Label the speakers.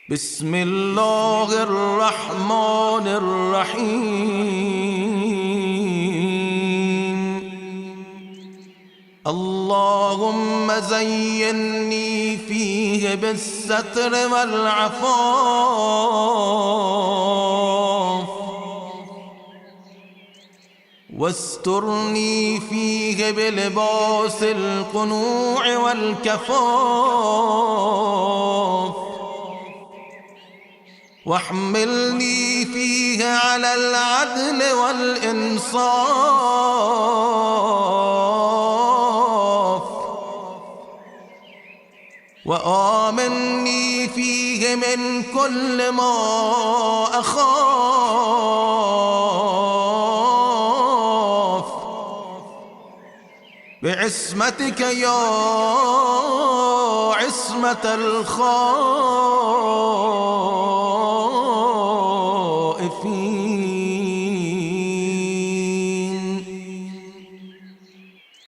Speaker 1: بسم الله الرحمن الرحيم. اللهم زينني فيه بالستر والعفاف، واسترني فيه بلباس القنوع والكفاف، واحملني فيه على العدل والإنصاف، وآمني فيه من كل ما أخاف، بعصمتك يا عصمة الخائفين.